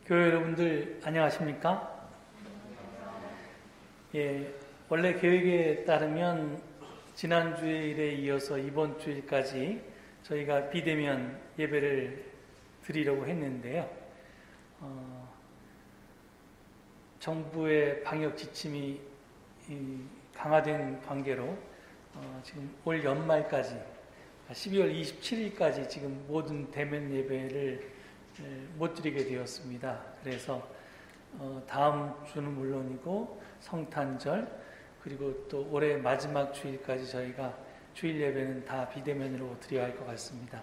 교회 여러분들 안녕하십니까? 예, 원래 계획에 따르면 지난 주일에 이어서 이번 주일까지 저희가 비대면 예배를 드리려고 했는데요. 정부의 방역 지침이 강화된 관계로 지금 올 연말까지 12월 27일까지 지금 모든 대면 예배를 못 드리게 되었습니다. 그래서 다음 주는 물론이고 성탄절 그리고 또 올해 마지막 주일까지 저희가 주일 예배는 다 비대면으로 드려야 할 것 같습니다.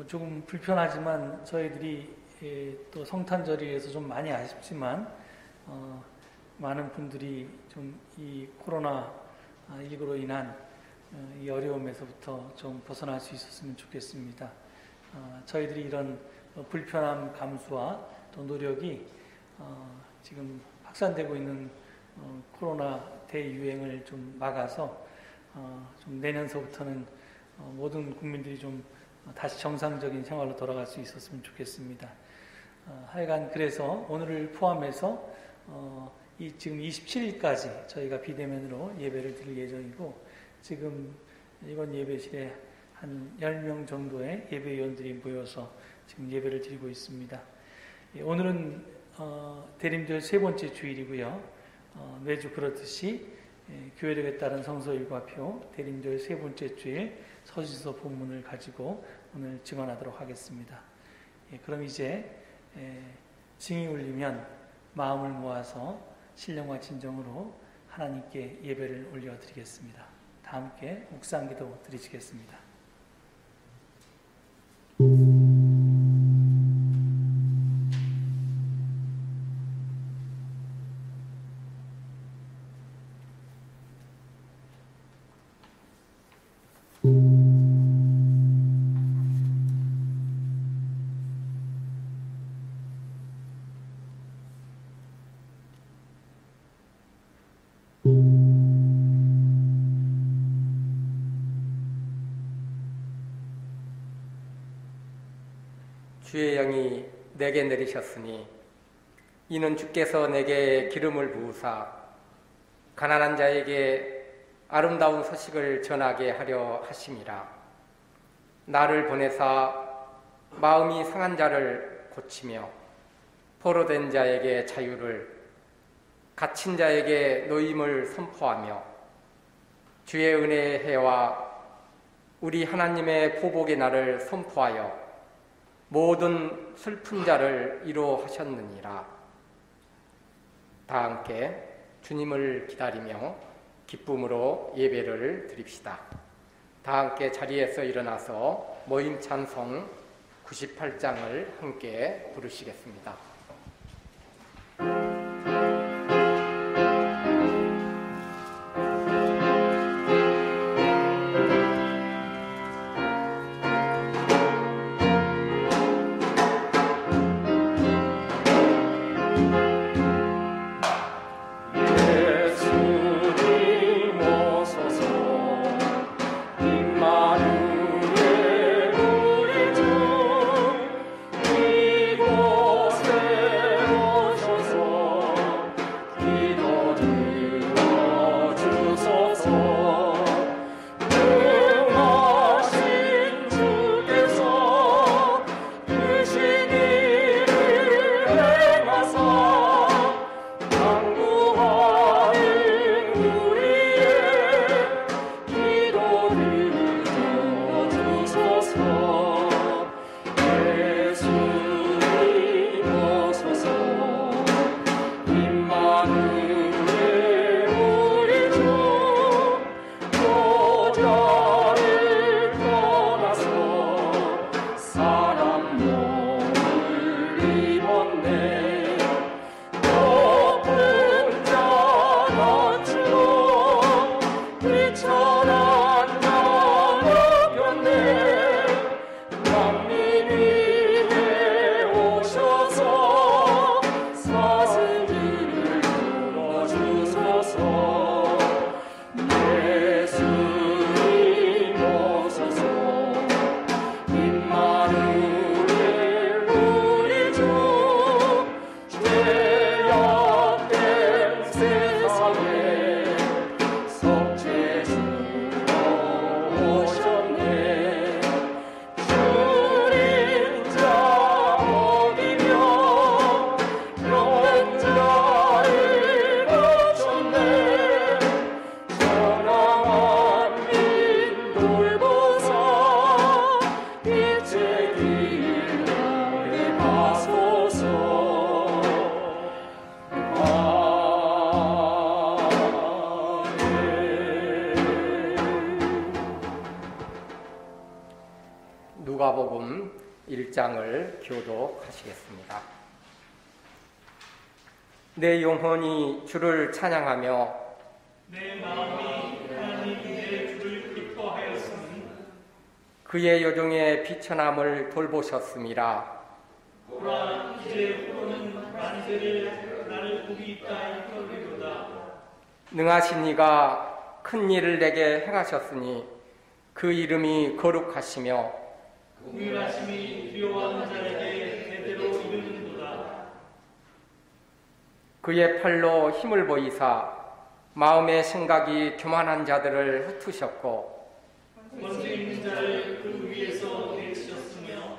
조금 불편하지만 저희들이 또 성탄절이라서 좀 많이 아쉽지만 많은 분들이 좀 이 코로나19로 인한 이 어려움에서부터 좀 벗어날 수 있었으면 좋겠습니다. 저희들이 이런 불편함 감수와 또 노력이 지금 확산되고 있는 코로나 대유행을 좀 막아서 좀 내년서부터는 모든 국민들이 좀 다시 정상적인 생활로 돌아갈 수 있었으면 좋겠습니다. 하여간 그래서 오늘을 포함해서 지금 27일까지 저희가 비대면으로 예배를 드릴 예정이고 지금 이번 예배실에 한 10명 정도의 예배위원들이 모여서 지금 예배를 드리고 있습니다. 오늘은 대림절 세 번째 주일이고요. 매주 그렇듯이 교회력에 따른 성서일과표 대림절 세 번째 주일 서신서 본문을 가지고 오늘 증언하도록 하겠습니다. 그럼 이제 징이 울리면 마음을 모아서 신령과 진정으로 하나님께 예배를 올려드리겠습니다. 다 함께 묵상기도 드리시겠습니다. 주의 영이 내게 내리셨으니 이는 주께서 내게 기름을 부으사 가난한 자에게 아름다운 소식을 전하게 하려 하심이라. 나를 보내사 마음이 상한 자를 고치며 포로된 자에게 자유를, 갇힌 자에게 노임을 선포하며 주의 은혜의 해와 우리 하나님의 보복의 날을 선포하여 모든 슬픈 자를 위로하셨느니라. 다 함께 주님을 기다리며 기쁨으로 예배를 드립시다. 다 함께 자리에서 일어나서 모임 찬송 98장을 함께 부르시겠습니다. 이곳에 누가복음 1장을 교독하시겠습니다. 내 영혼이 주를 찬양하며 내 마음이 하나님 내 주를 기뻐하였으니 그의 여종의 비천함을 돌보셨음이라. 보라 이제 후로는 만세를 나를 보기 있다 이끌리로다. 능하신 이가 큰 일을 내게 행하셨으니 그 이름이 거룩하시며 공일하심이 두려워하는 자에게 대대로 이르는도다. 그의 팔로 힘을 보이사 마음의 생각이 교만한 자들을 흩으셨고 권세 있는 자를 그 위에서 내치셨으며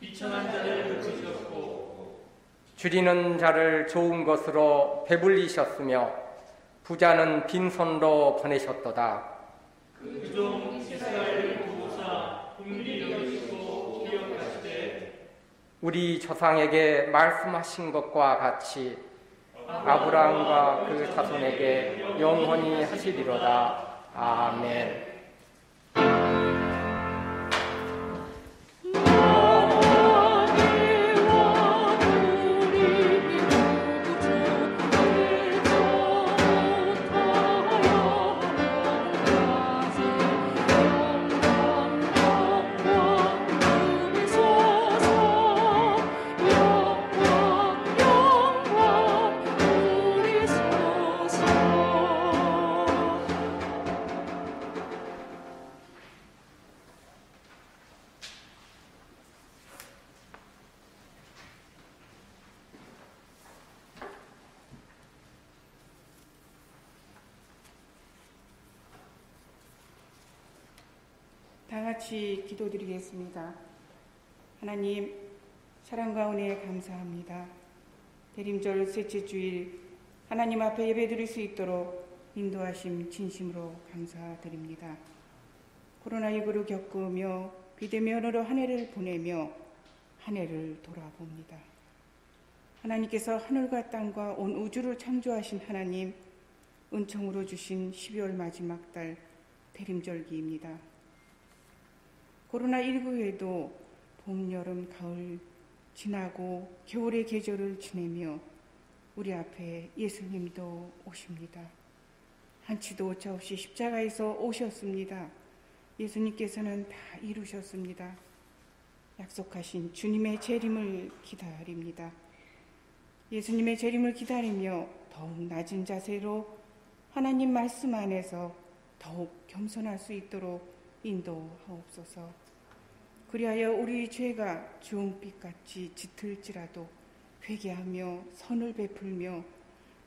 비천한 자를 흩으셨고 줄이는 자를 좋은 것으로 배불리셨으며 부자는 빈손으로 보내셨도다. 그 종 이스라엘을 보호사 긍휼히 여기시고 기억하시되 우리 조상에게 말씀하신 것과 같이 아브라함과 그 자손에게 영원히 하시리로다. 아멘. 다 같이 기도드리겠습니다. 하나님, 사랑과 은혜에 감사합니다. 대림절 셋째 주일 하나님 앞에 예배드릴 수 있도록 인도하심 진심으로 감사드립니다. 코로나19를 겪으며 비대면으로 한 해를 보내며 한 해를 돌아봅니다. 하나님께서 하늘과 땅과 온 우주를 창조하신 하나님, 은총으로 주신 12월 마지막 달 대림절기입니다. 코로나19에도 봄, 여름, 가을 지나고 겨울의 계절을 지내며 우리 앞에 예수님도 오십니다. 한치도 오차 없이 십자가에서 오셨습니다. 예수님께서는 다 이루셨습니다. 약속하신 주님의 재림을 기다립니다. 예수님의 재림을 기다리며 더욱 낮은 자세로 하나님 말씀 안에서 더욱 겸손할 수 있도록 인도하옵소서. 그리하여 우리 죄가 주홍빛같이 짙을지라도 회개하며 선을 베풀며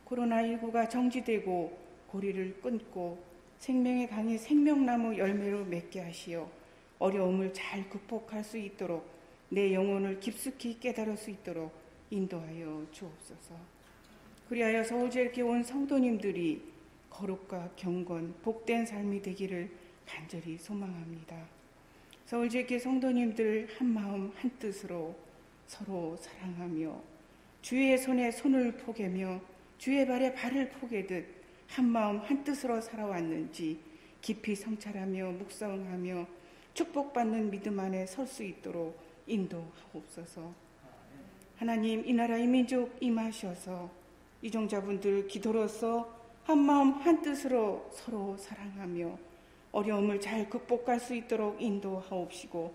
코로나19가 정지되고 고리를 끊고 생명의 강이 생명나무 열매로 맺게 하시어 어려움을 잘 극복할 수 있도록 내 영혼을 깊숙이 깨달을 수 있도록 인도하여 주옵소서. 그리하여 서울제일교회 온 성도님들이 거룩과 경건, 복된 삶이 되기를 간절히 소망합니다. 서울제일교회 성도님들 한마음 한뜻으로 서로 사랑하며 주의 손에 손을 포개며 주의 발에 발을 포개듯 한마음 한뜻으로 살아왔는지 깊이 성찰하며 묵상하며 축복받는 믿음 안에 설 수 있도록 인도하옵소서. 하나님, 이 나라 이 민족 임하셔서 이종자분들 기도로서 한마음 한뜻으로 서로 사랑하며 어려움을 잘 극복할 수 있도록 인도하옵시고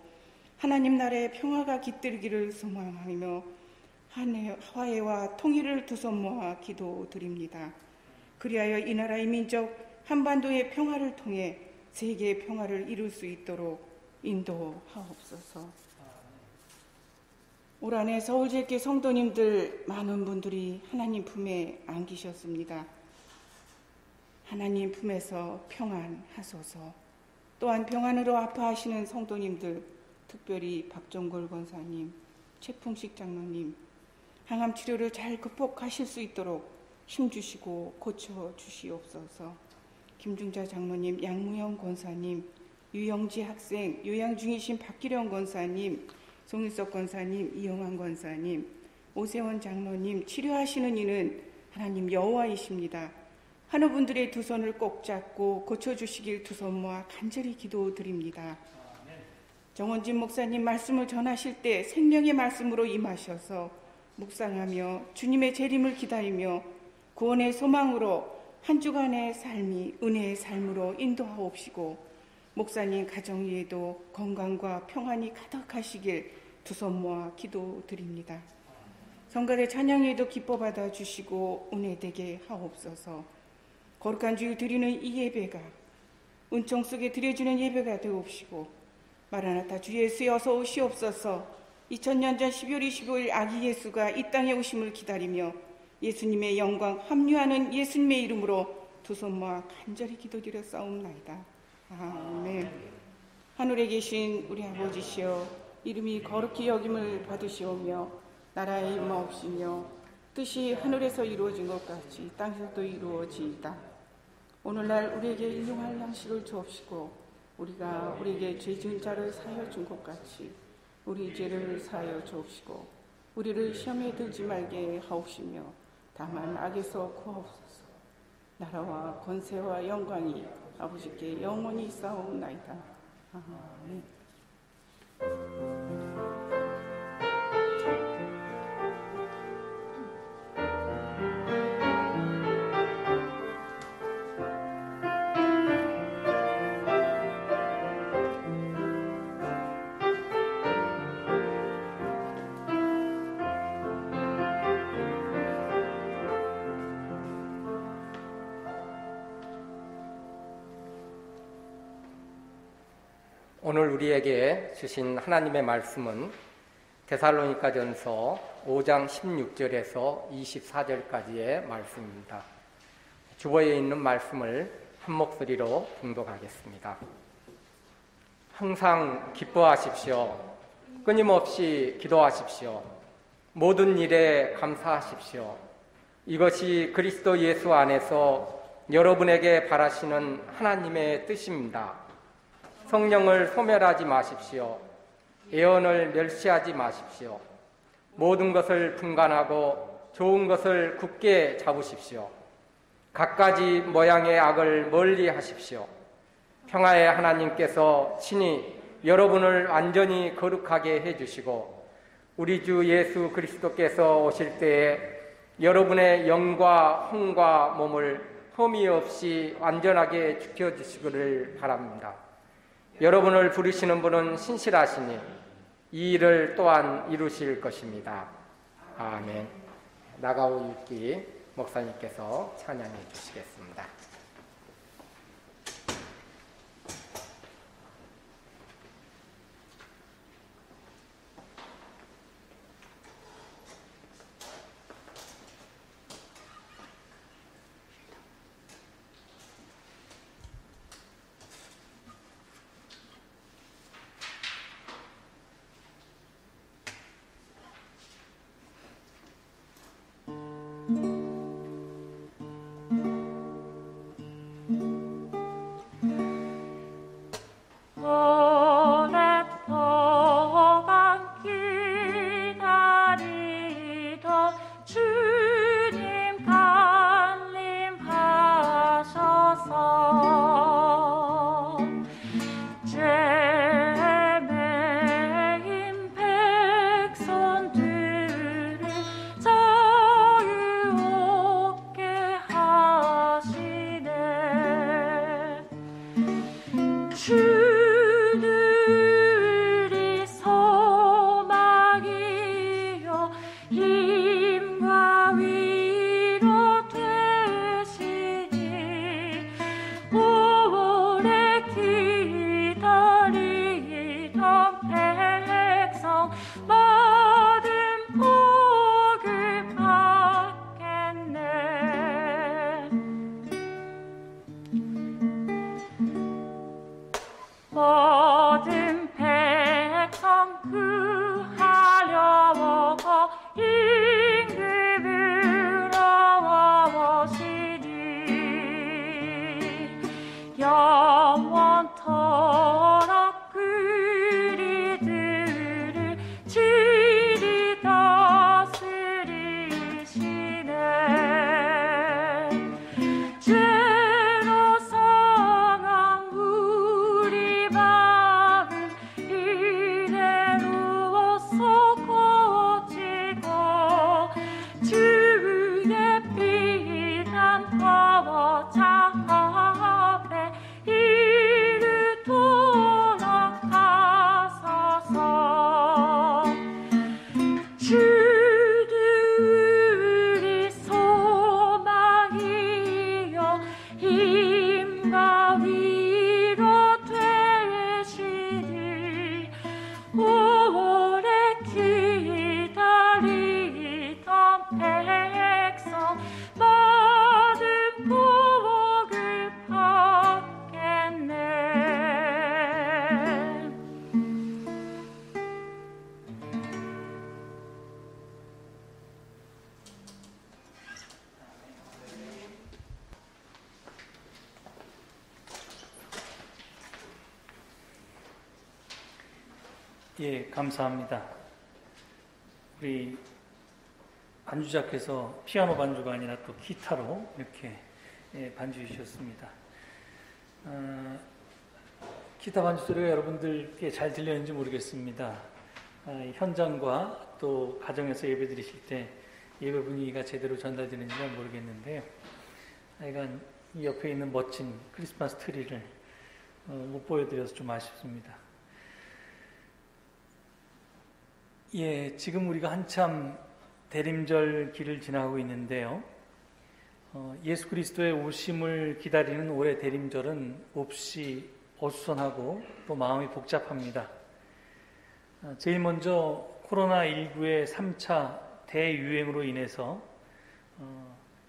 하나님 나라의 평화가 깃들기를 소망하며 화해와 통일을 두 손 모아 기도드립니다. 그리하여 이 나라 이 민족 한반도의 평화를 통해 세계의 평화를 이룰 수 있도록 인도하옵소서. 올 한해 서울제일교회 성도님들 많은 분들이 하나님 품에 안기셨습니다. 하나님 품에서 평안하소서. 또한 평안으로 아파하시는 성도님들, 특별히 박종골 권사님, 최풍식 장로님, 항암 치료를 잘 극복하실 수 있도록 힘주시고 고쳐주시옵소서. 김중자 장로님, 양무영 권사님, 유영지 학생, 요양 중이신 박기령 권사님, 송일석 권사님, 이영환 권사님, 오세원 장로님, 치료하시는 이는 하나님 여호와이십니다. 환우분들의 두 손을 꼭 잡고 고쳐주시길 두 손 모아 간절히 기도드립니다. 정원진 목사님 말씀을 전하실 때 생명의 말씀으로 임하셔서 묵상하며 주님의 재림을 기다리며 구원의 소망으로 한 주간의 삶이 은혜의 삶으로 인도하옵시고 목사님 가정 위에도 건강과 평안이 가득하시길 두 손 모아 기도드립니다. 성가대 찬양에도 기뻐 받아 주시고 은혜되게 하옵소서. 거룩한 주일 드리는 이 예배가 은총 속에 드려주는 예배가 되옵시고 마라나타 주 예수여 어서 오시옵소서. 2000년 전 12월 25일 아기 예수가 이 땅에 오심을 기다리며 예수님의 영광 합류하는 예수님의 이름으로 두 손 모아 간절히 기도드려 싸움나이다. 아멘. 하늘에 계신 우리 아버지시여 이름이 거룩히 여김을 받으시오며 나라의 임하옵시며 뜻이 하늘에서 이루어진 것 같이 땅에서도 이루어지이다. 오늘날 우리에게 일용할 양식을 주옵시고 우리가 우리에게 죄 지은 자를 사하여 준 것 같이 우리 죄를 사하여 주옵시고 우리를 시험에 들지 말게 하옵시며 다만 악에서 구하옵소서. 나라와 권세와 영광이 아버지께 영원히 있사옵나이다. 아멘. 오늘 우리에게 주신 하나님의 말씀은 데살로니가전서 5장 16절에서 24절까지의 말씀입니다. 주보에 있는 말씀을 한 목소리로 봉독하겠습니다. 항상 기뻐하십시오. 끊임없이 기도하십시오. 모든 일에 감사하십시오. 이것이 그리스도 예수 안에서 여러분에게 바라시는 하나님의 뜻입니다. 성령을 소멸하지 마십시오. 예언을 멸시하지 마십시오. 모든 것을 분간하고 좋은 것을 굳게 잡으십시오. 갖가지 모양의 악을 멀리 하십시오. 평화의 하나님께서 친히 여러분을 완전히 거룩하게 해주시고 우리 주 예수 그리스도께서 오실 때에 여러분의 영과 혼과 몸을 흠이 없이 완전하게 지켜주시기를 바랍니다. 여러분을 부르시는 분은 신실하시니 이 일을 또한 이루실 것입니다. 아멘. 나가오 유키 목사님께서 찬양해 주시겠습니다. 싸워자 앞에 이르 돌아가소서. 주들 우리 소망이요 힘과 위로 되시리. 오래 기다리던 백성 모든 복을 받겠네. 예, 감사합니다. 우리 반주자께서 피아노 반주가 아니라 또 기타로 이렇게 반주해 주셨습니다. 기타 반주 소리가 여러분들께 잘 들렸는지 모르겠습니다. 현장과 또 가정에서 예배 드리실 때 예배 분위기가 제대로 전달되는지 모르겠는데요. 하여간 이 옆에 있는 멋진 크리스마스 트리를 못 보여드려서 좀 아쉽습니다. 예, 지금 우리가 한참 대림절 길을 지나고 있는데요. 예수 그리스도의 오심을 기다리는 올해 대림절은 몹시 어수선하고 또 마음이 복잡합니다. 제일 먼저 코로나19의 3차 대유행으로 인해서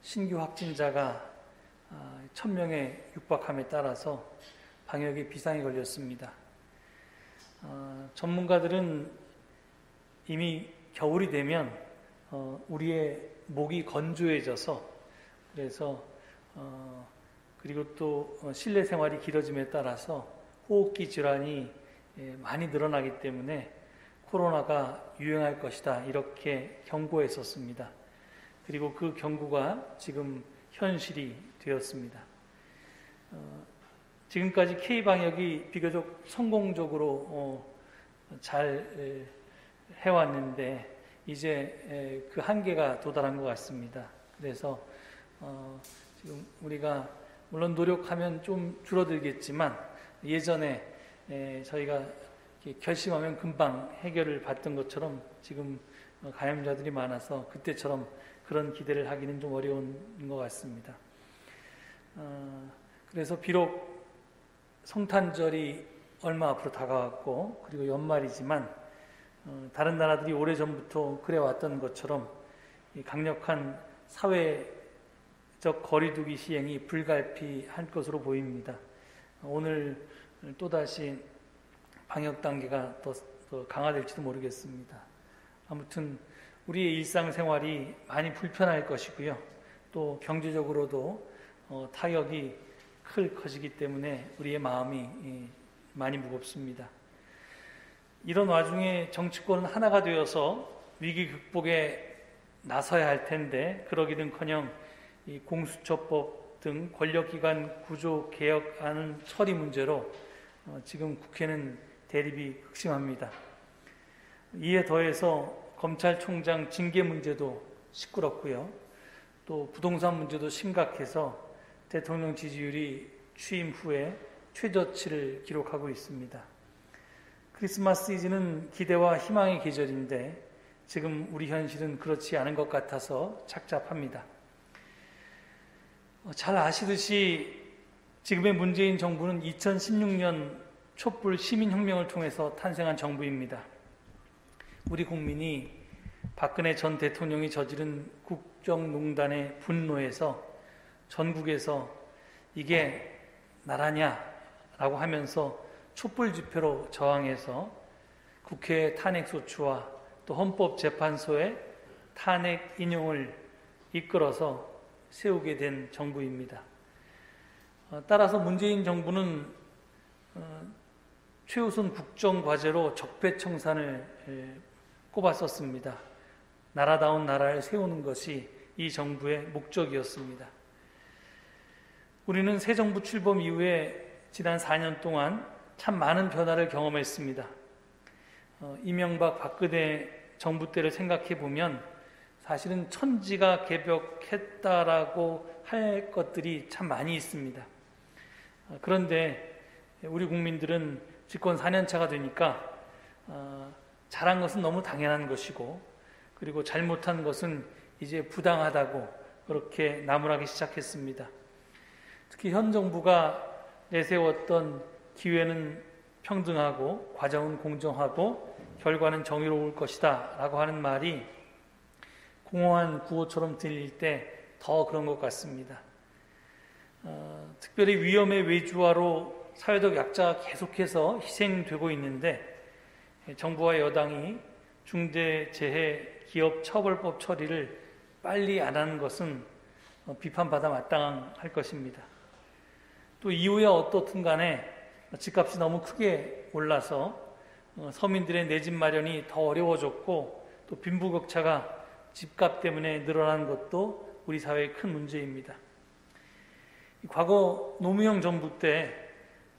신규 확진자가 1000명에 육박함에 따라서 방역에 비상이 걸렸습니다. 전문가들은 이미 겨울이 되면 우리의 목이 건조해져서 그래서 그리고 또 실내 생활이 길어짐에 따라서 호흡기 질환이 많이 늘어나기 때문에 코로나가 유행할 것이다 이렇게 경고했었습니다. 그리고 그 경고가 지금 현실이 되었습니다. 지금까지 K방역이 비교적 성공적으로 잘 해왔는데 이제 그 한계가 도달한 것 같습니다. 그래서 지금 우리가 물론 노력하면 좀 줄어들겠지만 예전에 저희가 결심하면 금방 해결을 받던 것처럼 지금 감염자들이 많아서 그때처럼 그런 기대를 하기는 좀 어려운 것 같습니다. 그래서 비록 성탄절이 얼마 앞으로 다가왔고 그리고 연말이지만 다른 나라들이 오래전부터 그래왔던 것처럼 강력한 사회적 거리두기 시행이 불가피할 것으로 보입니다. 오늘 또다시 방역 단계가 더 강화될지도 모르겠습니다. 아무튼 우리의 일상생활이 많이 불편할 것이고요. 또 경제적으로도 타격이 클 것이기 때문에 우리의 마음이 많이 무겁습니다. 이런 와중에 정치권은 하나가 되어서 위기 극복에 나서야 할 텐데 그러기는커녕 이 공수처법 등 권력기관 구조 개혁안 처리 문제로 지금 국회는 대립이 극심합니다. 이에 더해서 검찰총장 징계 문제도 시끄럽고요. 또 부동산 문제도 심각해서 대통령 지지율이 취임 후에 최저치를 기록하고 있습니다. 크리스마스 시즌은 기대와 희망의 계절인데 지금 우리 현실은 그렇지 않은 것 같아서 착잡합니다. 잘 아시듯이 지금의 문재인 정부는 2016년 촛불 시민혁명을 통해서 탄생한 정부입니다. 우리 국민이 박근혜 전 대통령이 저지른 국정농단에 분노해서 전국에서 이게 나라냐라고 하면서 촛불 집회로 저항해서 국회 탄핵소추와 또 헌법재판소의 탄핵 인용을 이끌어서 세우게 된 정부입니다. 따라서 문재인 정부는 최우선 국정과제로 적폐청산을 꼽았었습니다. 나라다운 나라를 세우는 것이 이 정부의 목적이었습니다. 우리는 새 정부 출범 이후에 지난 4년 동안 참 많은 변화를 경험했습니다. 이명박 박근혜 정부 때를 생각해 보면 사실은 천지가 개벽했다라고 할 것들이 참 많이 있습니다. 그런데 우리 국민들은 집권 4년차가 되니까 잘한 것은 너무 당연한 것이고, 그리고 잘못한 것은 이제 부당하다고 그렇게 나무라기 시작했습니다. 특히 현 정부가 내세웠던 기회는 평등하고 과정은 공정하고 결과는 정의로울 것이다 라고 하는 말이 공허한 구호처럼 들릴 때 더 그런 것 같습니다. 특별히 위험의 외주화로 사회적 약자가 계속해서 희생되고 있는데, 정부와 여당이 중대재해기업처벌법 처리를 빨리 안 하는 것은 비판받아 마땅할 것입니다. 또 이후에 어떻든 간에 집값이 너무 크게 올라서 서민들의 내 집 마련이 더 어려워졌고, 또 빈부격차가 집값 때문에 늘어난 것도 우리 사회의 큰 문제입니다. 과거 노무현 정부 때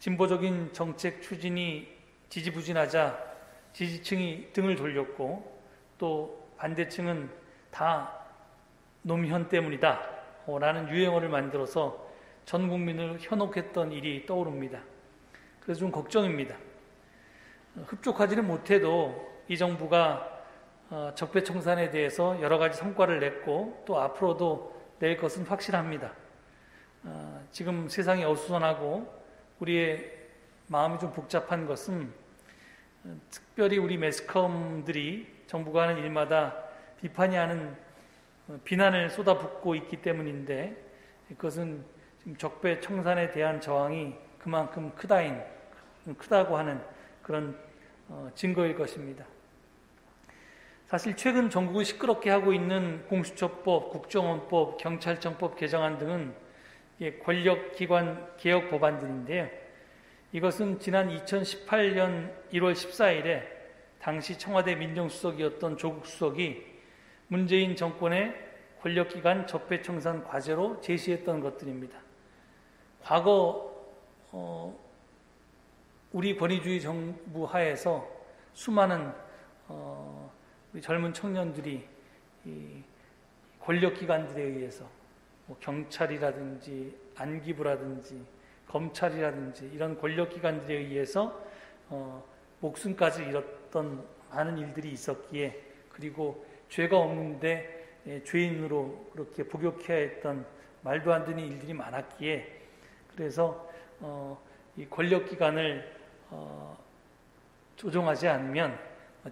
진보적인 정책 추진이 지지부진하자 지지층이 등을 돌렸고, 또 반대층은 다 노무현 때문이다 라는 유행어를 만들어서 전 국민을 현혹했던 일이 떠오릅니다. 그래서 좀 걱정입니다. 흡족하지는 못해도 이 정부가 적폐청산에 대해서 여러 가지 성과를 냈고, 또 앞으로도 낼 것은 확실합니다. 지금 세상이 어수선하고 우리의 마음이 좀 복잡한 것은 특별히 우리 매스컴들이 정부가 하는 일마다 비난을 쏟아붓고 있기 때문인데, 그것은 지금 적폐청산에 대한 저항이 그만큼 크다고 하는 그런 증거일 것입니다. 사실 최근 전국을 시끄럽게 하고 있는 공수처법, 국정원법, 경찰청법 개정안 등은 권력기관 개혁 법안들인데요. 이것은 지난 2018년 1월 14일에 당시 청와대 민정수석이었던 조국 수석이 문재인 정권의 권력기관 적폐청산 과제로 제시했던 것들입니다. 과거 우리 권위주의 정부 하에서 수많은 우리 젊은 청년들이 이 권력기관들에 의해서 경찰이라든지 안기부라든지 검찰이라든지 이런 권력기관들에 의해서 목숨까지 잃었던 많은 일들이 있었기에, 그리고 죄가 없는데 죄인으로 그렇게 복역해야 했던 말도 안 되는 일들이 많았기에, 그래서 이 권력기관을 조정하지 않으면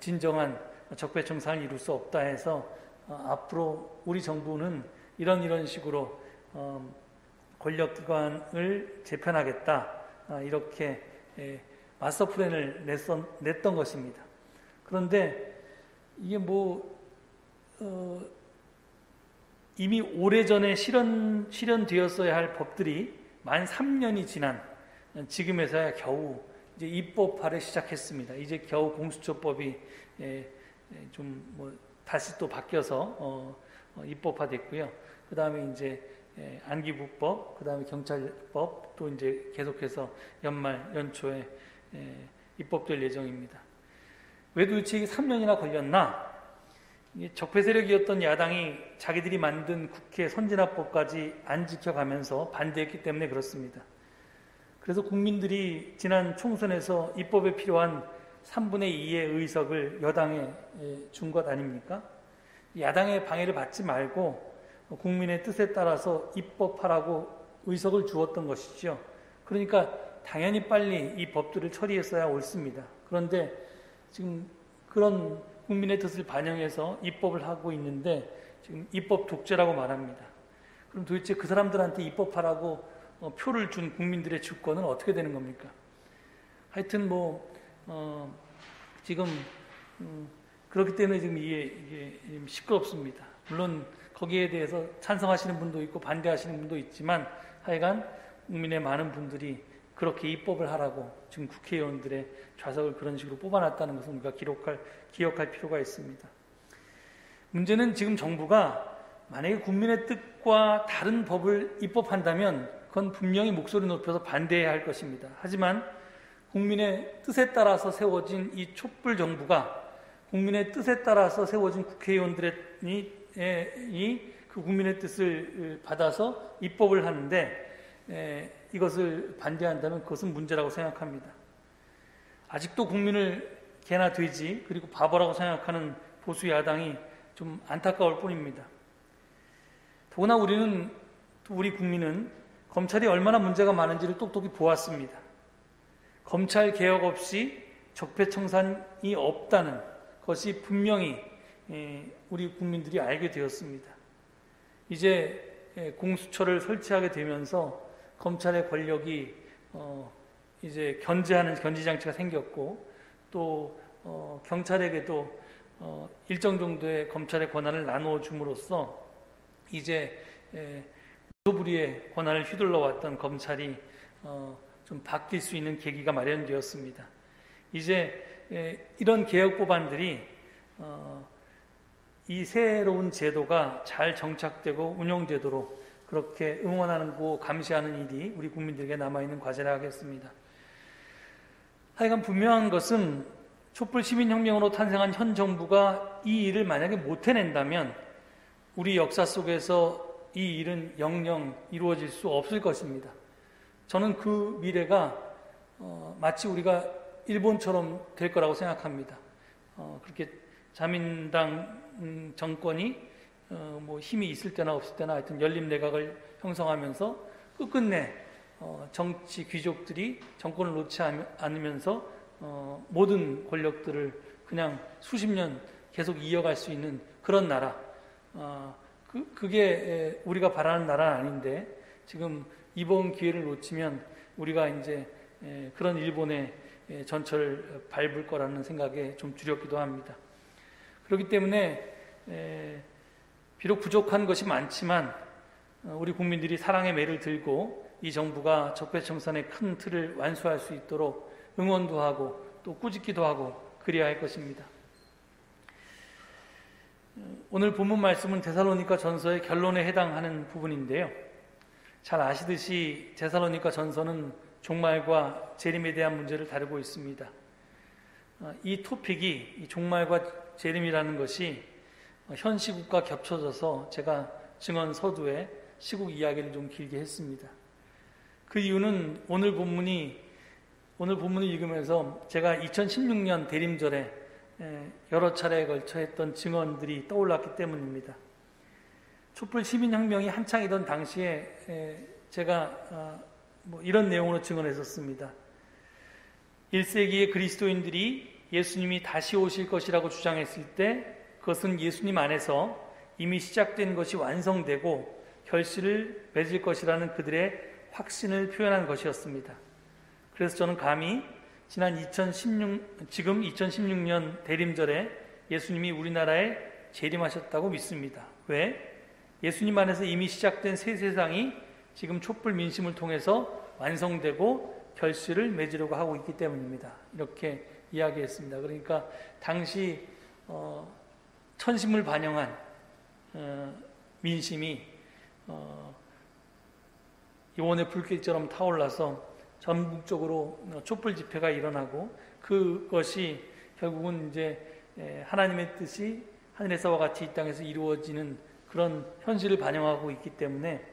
진정한 적폐청산을 이룰 수 없다 해서 앞으로 우리 정부는 이런 식으로 권력기관을 재편하겠다, 이렇게 마스터 플랜을 냈던 것입니다. 그런데 이게 이미 오래전에 실현되었어야 할 법들이 만 3년이 지난 지금에서야 겨우 이제 입법화를 시작했습니다. 이제 겨우 공수처법이 다시 또 바뀌어서 입법화됐고요. 그 다음에 이제 안기부법, 그 다음에 경찰법, 또 이제 계속해서 연초에 입법될 예정입니다. 왜 도대체 이게 3년이나 걸렸나? 적폐 세력이었던 야당이 자기들이 만든 국회 선진화법까지 안 지켜가면서 반대했기 때문에 그렇습니다. 그래서 국민들이 지난 총선에서 입법에 필요한 3분의 2의 의석을 여당에 준 것 아닙니까? 야당의 방해를 받지 말고 국민의 뜻에 따라서 입법하라고 의석을 주었던 것이죠. 그러니까 당연히 빨리 이 법들을 처리했어야 옳습니다. 그런데 지금 그런 국민의 뜻을 반영해서 입법을 하고 있는데 지금 입법 독재라고 말합니다. 그럼 도대체 그 사람들한테 입법하라고 표를 준 국민들의 주권은 어떻게 되는 겁니까? 하여튼 지금 그렇기 때문에 지금 이게 시끄럽습니다. 물론 거기에 대해서 찬성하시는 분도 있고 반대하시는 분도 있지만, 하여간 국민의 많은 분들이 그렇게 입법을 하라고 지금 국회의원들의 좌석을 그런 식으로 뽑아놨다는 것을 우리가 기억할 필요가 있습니다. 문제는 지금 정부가 만약에 국민의 뜻과 다른 법을 입법한다면 그건 분명히 목소리 높여서 반대해야 할 것입니다. 하지만 국민의 뜻에 따라서 세워진 이 촛불 정부가 국민의 뜻에 따라서 세워진 국회의원들이 그 국민의 뜻을 받아서 입법을 하는데 이것을 반대한다면 그것은 문제라고 생각합니다. 아직도 국민을 개나 돼지 그리고 바보라고 생각하는 보수 야당이 좀 안타까울 뿐입니다. 더구나 우리 국민은 검찰이 얼마나 문제가 많은지를 똑똑히 보았습니다. 검찰 개혁 없이 적폐청산이 없다는 것이 분명히 우리 국민들이 알게 되었습니다. 이제 공수처를 설치하게 되면서 검찰의 권력이 이제 견제하는 견제장치가 생겼고 또 경찰에게도 일정 정도의 검찰의 권한을 나누어 줌으로써 이제 무소불위의 권한을 휘둘러 왔던 검찰이 좀 바뀔 수 있는 계기가 마련되었습니다. 이제 이런 개혁 법안들이 이 새로운 제도가 잘 정착되고 운영되도록 그렇게 응원하고 감시하는 일이 우리 국민들에게 남아있는 과제라 하겠습니다. 하여간 분명한 것은 촛불 시민혁명으로 탄생한 현 정부가 이 일을 만약에 못 해낸다면 우리 역사 속에서 이 일은 영영 이루어질 수 없을 것입니다. 저는 그 미래가 마치 우리가 일본처럼 될 거라고 생각합니다. 그렇게 자민당 정권이 뭐 힘이 있을 때나 없을 때나 하여튼 열린 내각을 형성하면서 끝끝내 정치 귀족들이 정권을 놓지 않으면서 모든 권력들을 그냥 수십 년 계속 이어갈 수 있는 그런 나라, 그게 우리가 바라는 나라는 아닌데 지금 이번 기회를 놓치면 우리가 이제 그런 일본의 전철을 밟을 거라는 생각에 좀 두렵기도 합니다. 그렇기 때문에 비록 부족한 것이 많지만 우리 국민들이 사랑의 매를 들고 이 정부가 적폐청산의 큰 틀을 완수할 수 있도록 응원도 하고 또 꾸짖기도 하고 그래야 할 것입니다. 오늘 본문 말씀은 데살로니가 전서의 결론에 해당하는 부분인데요. 잘 아시듯이 데살로니가 전서는 종말과 재림에 대한 문제를 다루고 있습니다. 이 토픽이 이 종말과 재림이라는 것이 현 시국과 겹쳐져서 제가 증언 서두에 시국 이야기를 좀 길게 했습니다. 그 이유는 오늘 본문을 읽으면서 제가 2016년 대림절에 여러 차례에 걸쳐 했던 증언들이 떠올랐기 때문입니다. 촛불 시민혁명이 한창이던 당시에 제가 이런 내용으로 증언했었습니다. 1세기의 그리스도인들이 예수님이 다시 오실 것이라고 주장했을 때 그것은 예수님 안에서 이미 시작된 것이 완성되고 결실을 맺을 것이라는 그들의 확신을 표현한 것이었습니다. 그래서 저는 감히 지금 2016년 대림절에 예수님이 우리나라에 재림하셨다고 믿습니다. 왜? 예수님 안에서 이미 시작된 새 세상이 지금 촛불 민심을 통해서 완성되고 결실을 맺으려고 하고 있기 때문입니다. 이렇게 이야기했습니다. 그러니까 당시 천심을 반영한 민심이 요원의 불길처럼 타올라서 전국적으로 촛불 집회가 일어나고 그것이 결국은 이제 하나님의 뜻이 하늘에서와 같이 이 땅에서 이루어지는 그런 현실을 반영하고 있기 때문에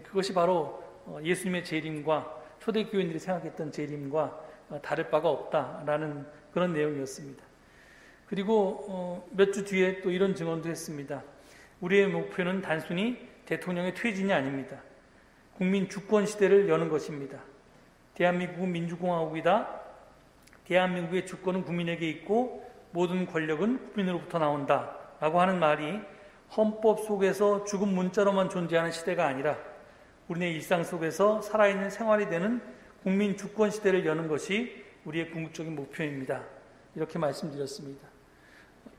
그것이 바로 예수님의 재림과 초대교인들이 생각했던 재림과 다를 바가 없다라는 그런 내용이었습니다. 그리고 몇 주 뒤에 또 이런 증언도 했습니다. 우리의 목표는 단순히 대통령의 퇴진이 아닙니다. 국민 주권 시대를 여는 것입니다. 대한민국은 민주공화국이다. 대한민국의 주권은 국민에게 있고 모든 권력은 국민으로부터 나온다. 라고 하는 말이 헌법 속에서 죽은 문자로만 존재하는 시대가 아니라 우리의 일상 속에서 살아있는 생활이 되는 국민 주권 시대를 여는 것이 우리의 궁극적인 목표입니다. 이렇게 말씀드렸습니다.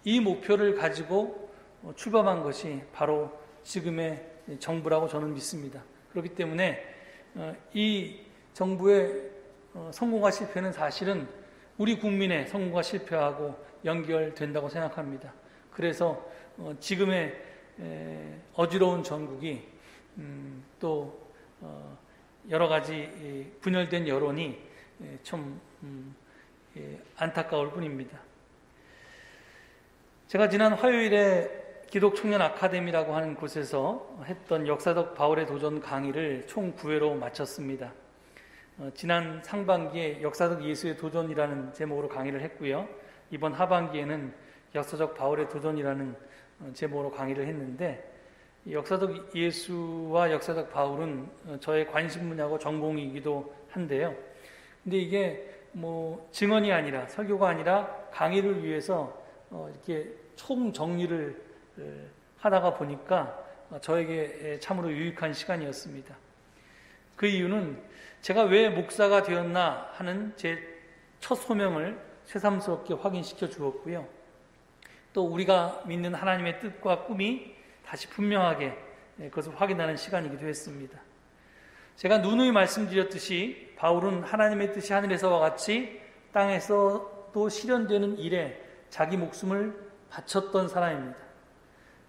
이 목표를 가지고 출범한 것이 바로 지금의 정부라고 저는 믿습니다. 그렇기 때문에 이 정부의 성공과 실패는 사실은 우리 국민의 성공과 실패하고 연결된다고 생각합니다. 그래서 지금의 어지러운 전국이 또 여러 가지 분열된 여론이 좀 안타까울 뿐입니다. 제가 지난 화요일에 기독청년 아카데미라고 하는 곳에서 했던 역사적 바울의 도전 강의를 총 9회로 마쳤습니다. 지난 상반기에 역사적 예수의 도전이라는 제목으로 강의를 했고요. 이번 하반기에는 역사적 바울의 도전이라는 제목으로 강의를 했는데, 역사적 예수와 역사적 바울은 저의 관심 분야고 전공이기도 한데요. 근데 이게 뭐 증언이 아니라, 설교가 아니라 강의를 위해서 이렇게 총 정리를 하다가 보니까 저에게 참으로 유익한 시간이었습니다. 그 이유는 제가 왜 목사가 되었나 하는 제 첫 소명을 새삼스럽게 확인시켜 주었고요. 또 우리가 믿는 하나님의 뜻과 꿈이 다시 분명하게 그것을 확인하는 시간이기도 했습니다. 제가 누누이 말씀드렸듯이 바울은 하나님의 뜻이 하늘에서와 같이 땅에서도 실현되는 일에 자기 목숨을 바쳤던 사람입니다.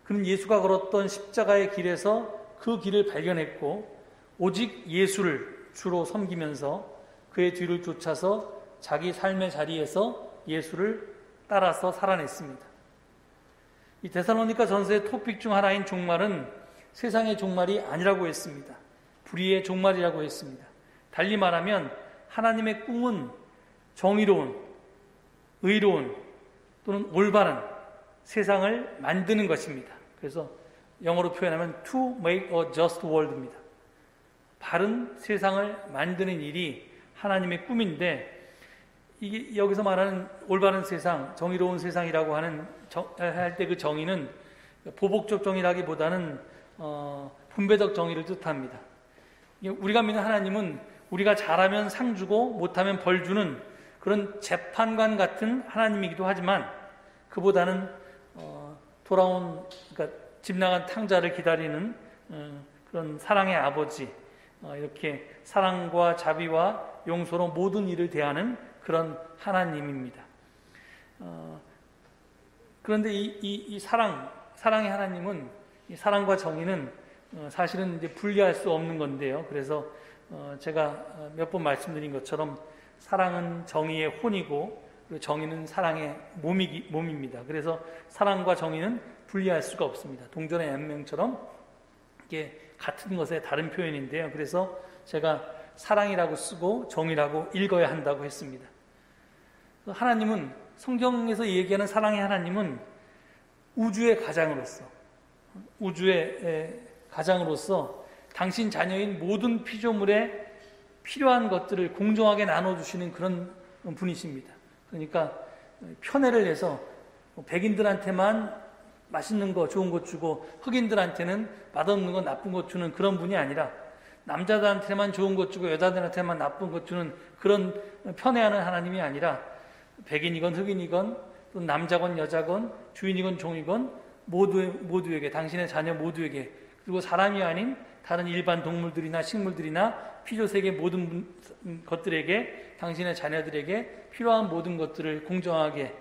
그는 예수가 걸었던 십자가의 길에서 그 길을 발견했고, 오직 예수를 주로 섬기면서 그의 뒤를 쫓아서 자기 삶의 자리에서 예수를 따라서 살아냈습니다. 이 데살로니가 전서의 토픽 중 하나인 종말은 세상의 종말이 아니라고 했습니다. 불의의 종말이라고 했습니다. 달리 말하면 하나님의 꿈은 정의로운, 의로운 또는 올바른 세상을 만드는 것입니다. 그래서 영어로 표현하면 to make a just world입니다. 바른 세상을 만드는 일이 하나님의 꿈인데, 이게 여기서 말하는 올바른 세상, 정의로운 세상이라고 하는 할 때 그 정의는 보복적 정의라기보다는 분배적 정의를 뜻합니다. 우리가 믿는 하나님은 우리가 잘하면 상 주고 못하면 벌 주는 그런 재판관 같은 하나님이기도 하지만, 그보다는 돌아온, 그러니까 집 나간 탕자를 기다리는 그런 사랑의 아버지, 이렇게 사랑과 자비와 용서로 모든 일을 대하는 그런 하나님입니다. 그런데 이 사랑의 하나님은, 이 사랑과 정의는 사실은 이제 분리할 수 없는 건데요. 그래서 제가 몇 번 말씀드린 것처럼 사랑은 정의의 혼이고, 그리고 정의는 사랑의 몸입니다. 그래서 사랑과 정의는 분리할 수가 없습니다. 동전의 양면처럼 이게 같은 것의 다른 표현인데요. 그래서 제가 사랑이라고 쓰고 정의라고 읽어야 한다고 했습니다. 하나님은, 성경에서 얘기하는 사랑의 하나님은 우주의 가장으로서 당신 자녀인 모든 피조물에 필요한 것들을 공정하게 나눠주시는 그런 분이십니다. 그러니까 편애를 해서 백인들한테만 맛있는 거, 좋은 것 주고 흑인들한테는 맛없는 거, 나쁜 것 주는 그런 분이 아니라, 남자들한테만 좋은 것 주고 여자들한테만 나쁜 것 주는 그런 편애하는 하나님이 아니라, 백인이건 흑인이건 또 남자건 여자건 주인이건 종이건 모두에게, 당신의 자녀 모두에게, 그리고 사람이 아닌 다른 일반 동물들이나 식물들이나 피조세계 모든 것들에게, 당신의 자녀들에게 필요한 모든 것들을 공정하게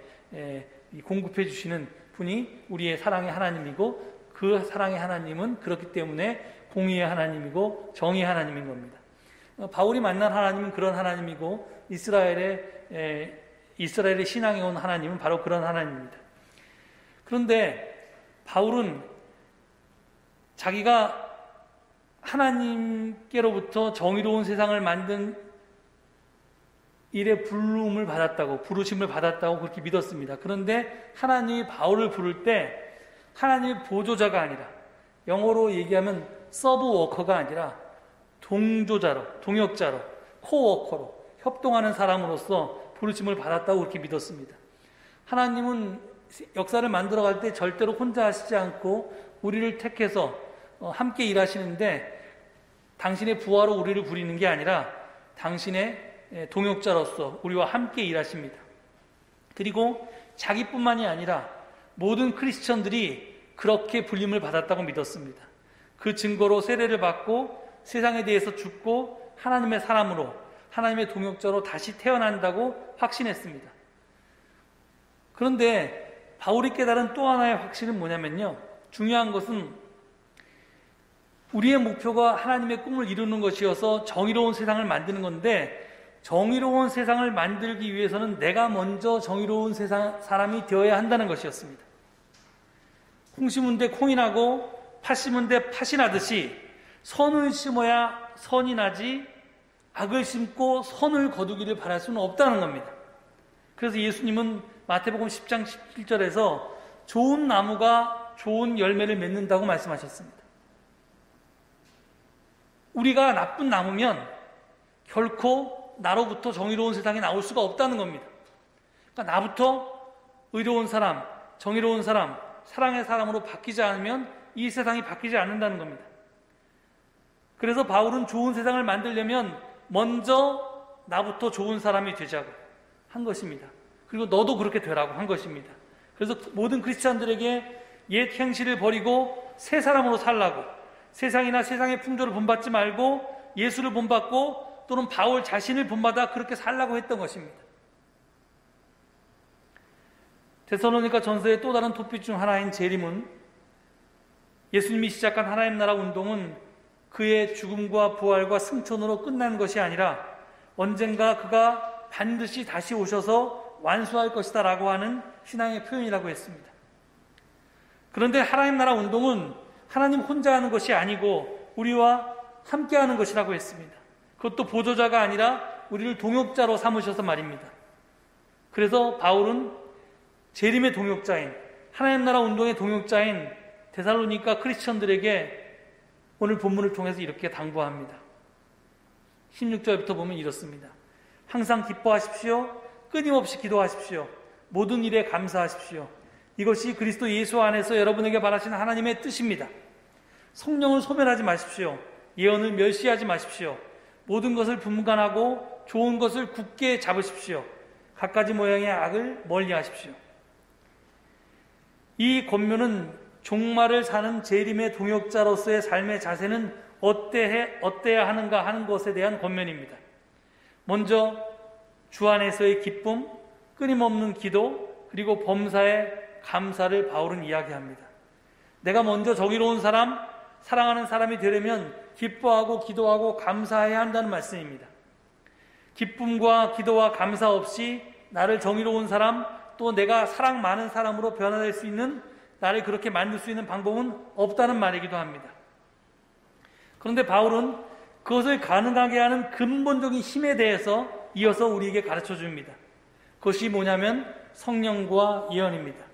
공급해 주시는 분이 우리의 사랑의 하나님이고, 그 사랑의 하나님은 그렇기 때문에 공의의 하나님이고 정의의 하나님인 겁니다. 바울이 만난 하나님은 그런 하나님이고, 이스라엘의 신앙에 온 하나님은 바로 그런 하나님입니다. 그런데 바울은 자기가 하나님께로부터 정의로운 세상을 만든 일에 부르심을 받았다고 그렇게 믿었습니다. 그런데 하나님이 바울을 부를 때 하나님의 보조자가 아니라, 영어로 얘기하면 서브워커가 아니라 동조자로, 동역자로, 코워커로, 협동하는 사람으로서 부르심을 받았다고 그렇게 믿었습니다. 하나님은 역사를 만들어갈 때 절대로 혼자 하시지 않고 우리를 택해서 함께 일하시는데, 당신의 부하로 우리를 부리는 게 아니라 당신의 동역자로서 우리와 함께 일하십니다. 그리고 자기뿐만이 아니라 모든 크리스천들이 그렇게 불림을 받았다고 믿었습니다. 그 증거로 세례를 받고 세상에 대해서 죽고 하나님의 사람으로, 하나님의 동역자로 다시 태어난다고 확신했습니다. 그런데 바울이 깨달은 또 하나의 확신은 뭐냐면요, 중요한 것은 우리의 목표가 하나님의 꿈을 이루는 것이어서 정의로운 세상을 만드는 건데, 정의로운 세상을 만들기 위해서는 내가 먼저 정의로운 사람이 되어야 한다는 것이었습니다. 콩 심은데 콩이 나고 팥 심은데 팥이 나듯이 선을 심어야 선이 나지 악을 심고 선을 거두기를 바랄 수는 없다는 겁니다. 그래서 예수님은 마태복음 10장 17절에서 좋은 나무가 좋은 열매를 맺는다고 말씀하셨습니다. 우리가 나쁜 나무면 결코 나로부터 정의로운 세상에 나올 수가 없다는 겁니다. 그러니까 나부터 의로운 사람, 정의로운 사람, 사랑의 사람으로 바뀌지 않으면 이 세상이 바뀌지 않는다는 겁니다. 그래서 바울은 좋은 세상을 만들려면 먼저 나부터 좋은 사람이 되자고 한 것입니다. 그리고 너도 그렇게 되라고 한 것입니다. 그래서 모든 크리스찬들에게 옛 행실을 버리고 새 사람으로 살라고, 세상이나 세상의 풍조를 본받지 말고 예수를 본받고 또는 바울 자신을 본받아 그렇게 살라고 했던 것입니다. 데살로니가 전서의 또 다른 토픽 중 하나인 재림은 예수님이 시작한 하나님 나라 운동은 그의 죽음과 부활과 승천으로 끝난 것이 아니라 언젠가 그가 반드시 다시 오셔서 완수할 것이다 라고 하는 신앙의 표현이라고 했습니다. 그런데 하나님 나라 운동은 하나님 혼자 하는 것이 아니고 우리와 함께 하는 것이라고 했습니다. 그것도 보조자가 아니라 우리를 동역자로 삼으셔서 말입니다. 그래서 바울은 재림의 동역자인, 하나님 나라 운동의 동역자인 데살로니가 크리스천들에게 오늘 본문을 통해서 이렇게 당부합니다. 16절부터 보면 이렇습니다. 항상 기뻐하십시오. 끊임없이 기도하십시오. 모든 일에 감사하십시오. 이것이 그리스도 예수 안에서 여러분에게 바라시는 하나님의 뜻입니다. 성령을 소멸하지 마십시오. 예언을 멸시하지 마십시오. 모든 것을 분간하고 좋은 것을 굳게 잡으십시오. 갖가지 모양의 악을 멀리하십시오. 이 권면은 종말을 사는 재림의 동역자로서의 삶의 자세는 어때야 하는가 하는 것에 대한 권면입니다. 먼저 주 안에서의 기쁨, 끊임없는 기도, 그리고 범사의 감사를 바울은 이야기합니다. 내가 먼저 정의로운 사람, 사랑하는 사람이 되려면 기뻐하고 기도하고 감사해야 한다는 말씀입니다. 기쁨과 기도와 감사 없이 나를 정의로운 사람, 또 내가 사랑 많은 사람으로 변화될 수 있는, 나를 그렇게 만들 수 있는 방법은 없다는 말이기도 합니다. 그런데 바울은 그것을 가능하게 하는 근본적인 힘에 대해서 이어서 우리에게 가르쳐 줍니다. 그것이 뭐냐면 성령과 예언입니다.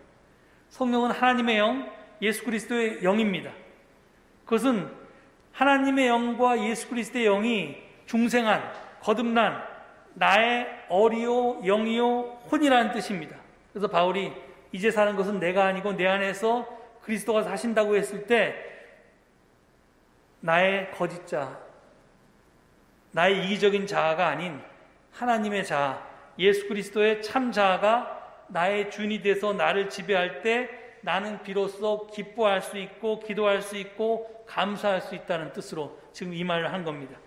성령은 하나님의 영, 예수 그리스도의 영입니다. 그것은 하나님의 영과 예수 그리스도의 영이 중생한, 거듭난 나의 어리요 영이요 혼이라는 뜻입니다. 그래서 바울이 이제 사는 것은 내가 아니고 내 안에서 그리스도가 사신다고 했을 때 나의 거짓자, 나의 이기적인 자아가 아닌 하나님의 자아, 예수 그리스도의 참 자아가 나의 주인이 돼서 나를 지배할 때 나는 비로소 기뻐할 수 있고 기도할 수 있고 감사할 수 있다는 뜻으로 지금 이 말을 한 겁니다.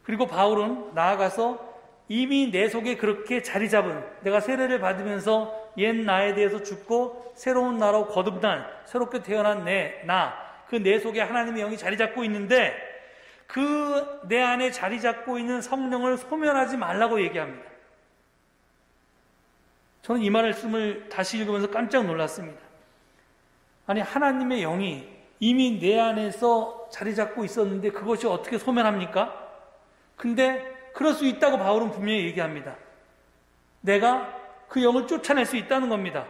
그리고 바울은 나아가서 이미 내 속에 그렇게 자리 잡은, 내가 세례를 받으면서 옛 나에 대해서 죽고 새로운 나로 거듭난, 새롭게 태어난 그 내 속에 하나님의 영이 자리 잡고 있는데 그 내 안에 자리 잡고 있는 성령을 소멸하지 말라고 얘기합니다. 저는 이 말씀을 다시 읽으면서 깜짝 놀랐습니다. 아니, 하나님의 영이 이미 내 안에서 자리 잡고 있었는데 그것이 어떻게 소멸합니까? 근데 그럴 수 있다고 바울은 분명히 얘기합니다. 내가 그 영을 쫓아낼 수 있다는 겁니다.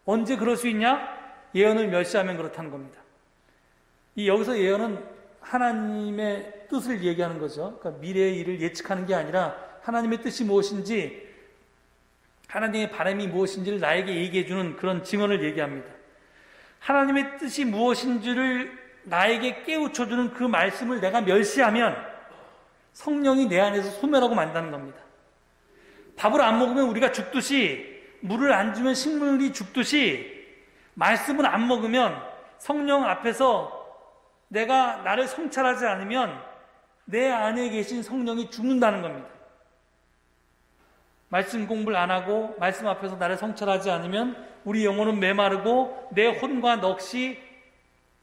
언제 그럴 수 있냐? 예언을 멸시하면 그렇다는 겁니다. 여기서 예언은 하나님의 뜻을 얘기하는 거죠. 그러니까 미래의 일을 예측하는 게 아니라 하나님의 뜻이 무엇인지, 하나님의 바람이 무엇인지를 나에게 얘기해 주는 그런 증언을 얘기합니다. 하나님의 뜻이 무엇인지를 나에게 깨우쳐주는 그 말씀을 내가 멸시하면 성령이 내 안에서 소멸하고 만다는 겁니다. 밥을 안 먹으면 우리가 죽듯이, 물을 안 주면 식물이 죽듯이, 말씀을 안 먹으면 성령 앞에서 내가 나를 성찰하지 않으면 내 안에 계신 성령이 죽는다는 겁니다. 말씀 공부를 안 하고 말씀 앞에서 나를 성찰하지 않으면 우리 영혼은 메마르고 내 혼과 넋이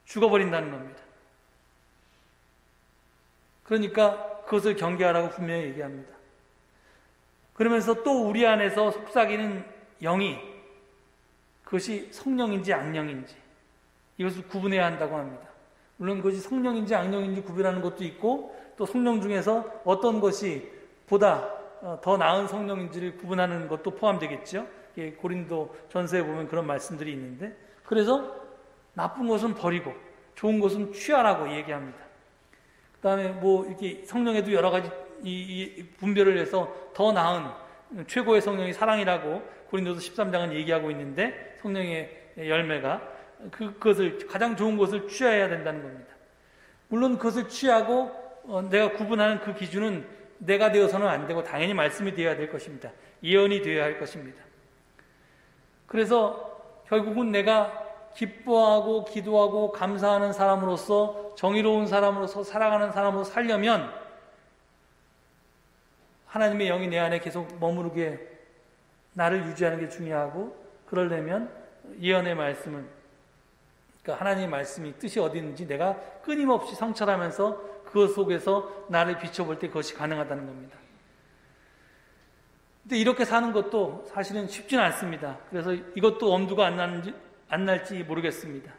죽어버린다는 겁니다. 그러니까 그것을 경계하라고 분명히 얘기합니다. 그러면서 또 우리 안에서 속삭이는 영이, 그것이 성령인지 악령인지 이것을 구분해야 한다고 합니다. 물론 그것이 성령인지 악령인지 구별하는 것도 있고 또 성령 중에서 어떤 것이 보다 더 나은 성령인지를 구분하는 것도 포함되겠죠. 고린도 전서에 보면 그런 말씀들이 있는데, 그래서 나쁜 것은 버리고 좋은 것은 취하라고 얘기합니다. 그 다음에 뭐 이렇게 성령에도 여러 가지 이 분별을 해서 더 나은 최고의 성령이 사랑이라고 고린도서 13장은 얘기하고 있는데, 성령의 열매가 그것을 가장 좋은 것을 취해야 된다는 겁니다. 물론 그것을 취하고 내가 구분하는 그 기준은 내가 되어서는 안 되고 당연히 말씀이 되어야 될 것입니다. 예언이 되어야 할 것입니다. 그래서 결국은 내가 기뻐하고 기도하고 감사하는 사람으로서, 정의로운 사람으로서, 살아가는 사람으로 살려면 하나님의 영이 내 안에 계속 머무르게 나를 유지하는 게 중요하고, 그러려면 예언의 말씀은, 그러니까 하나님의 말씀이 뜻이 어디 있는지 내가 끊임없이 성찰하면서 그것 속에서 나를 비춰볼 때 그것이 가능하다는 겁니다. 근데 이렇게 사는 것도 사실은 쉽지는 않습니다. 그래서 이것도 엄두가 안 날지 모르겠습니다.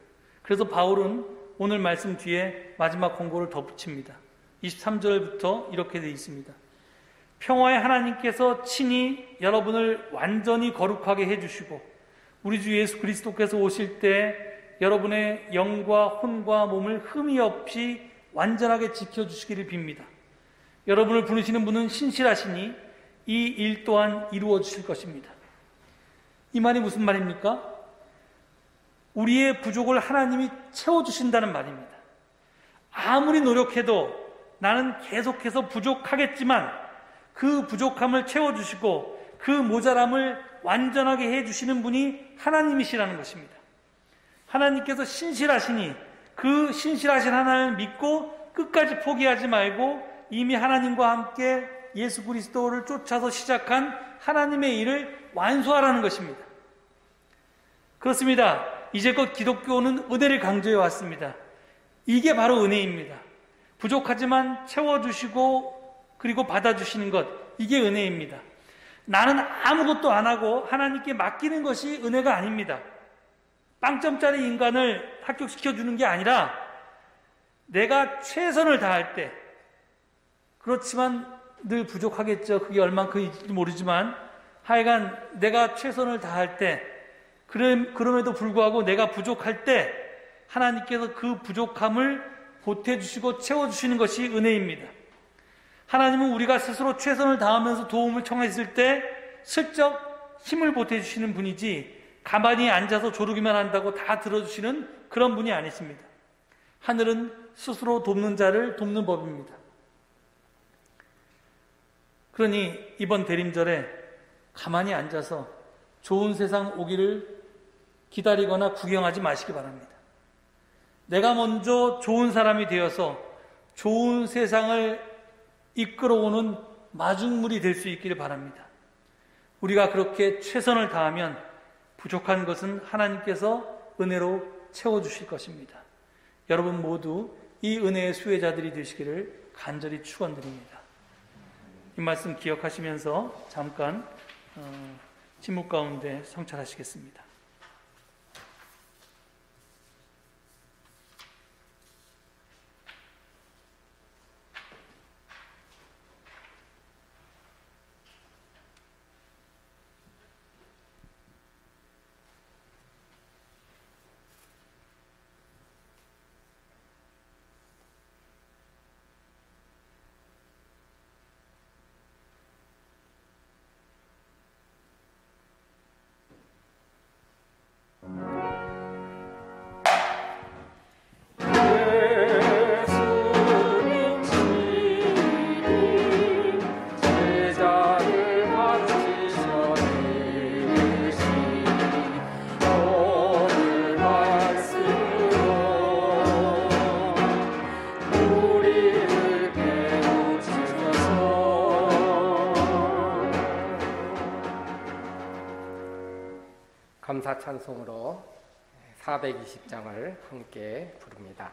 그래서 바울은 오늘 말씀 뒤에 마지막 권고를 덧붙입니다. 23절부터 이렇게 되어 있습니다. 평화의 하나님께서 친히 여러분을 완전히 거룩하게 해주시고 우리 주 예수 그리스도께서 오실 때 여러분의 영과 혼과 몸을 흠이 없이 완전하게 지켜주시기를 빕니다. 여러분을 부르시는 분은 신실하시니 이 일 또한 이루어 주실 것입니다. 이 말이 무슨 말입니까? 우리의 부족을 하나님이 채워주신다는 말입니다. 아무리 노력해도 나는 계속해서 부족하겠지만 그 부족함을 채워주시고 그 모자람을 완전하게 해주시는 분이 하나님이시라는 것입니다. 하나님께서 신실하시니 그 신실하신 하나님을 믿고 끝까지 포기하지 말고 이미 하나님과 함께 예수 그리스도를 쫓아서 시작한 하나님의 일을 완수하라는 것입니다. 그렇습니다. 이제껏 기독교는 은혜를 강조해 왔습니다. 이게 바로 은혜입니다. 부족하지만 채워주시고 그리고 받아주시는 것, 이게 은혜입니다. 나는 아무것도 안 하고 하나님께 맡기는 것이 은혜가 아닙니다. 빵점짜리 인간을 합격시켜주는 게 아니라 내가 최선을 다할 때, 그렇지만 늘 부족하겠죠. 그게 얼만큼인지 모르지만 하여간 내가 최선을 다할 때, 그럼에도 불구하고 내가 부족할 때 하나님께서 그 부족함을 보태주시고 채워주시는 것이 은혜입니다. 하나님은 우리가 스스로 최선을 다하면서 도움을 청했을 때 슬쩍 힘을 보태주시는 분이지 가만히 앉아서 조르기만 한다고 다 들어주시는 그런 분이 아니십니다. 하늘은 스스로 돕는 자를 돕는 법입니다. 그러니 이번 대림절에 가만히 앉아서 좋은 세상 오기를 기다리거나 구경하지 마시기 바랍니다. 내가 먼저 좋은 사람이 되어서 좋은 세상을 이끌어오는 마중물이 될 수 있기를 바랍니다. 우리가 그렇게 최선을 다하면 부족한 것은 하나님께서 은혜로 채워주실 것입니다. 여러분 모두 이 은혜의 수혜자들이 되시기를 간절히 축원드립니다. 이 말씀 기억하시면서 잠깐 침묵 가운데 성찰하시겠습니다. 감사 찬송으로 420장을 함께 부릅니다.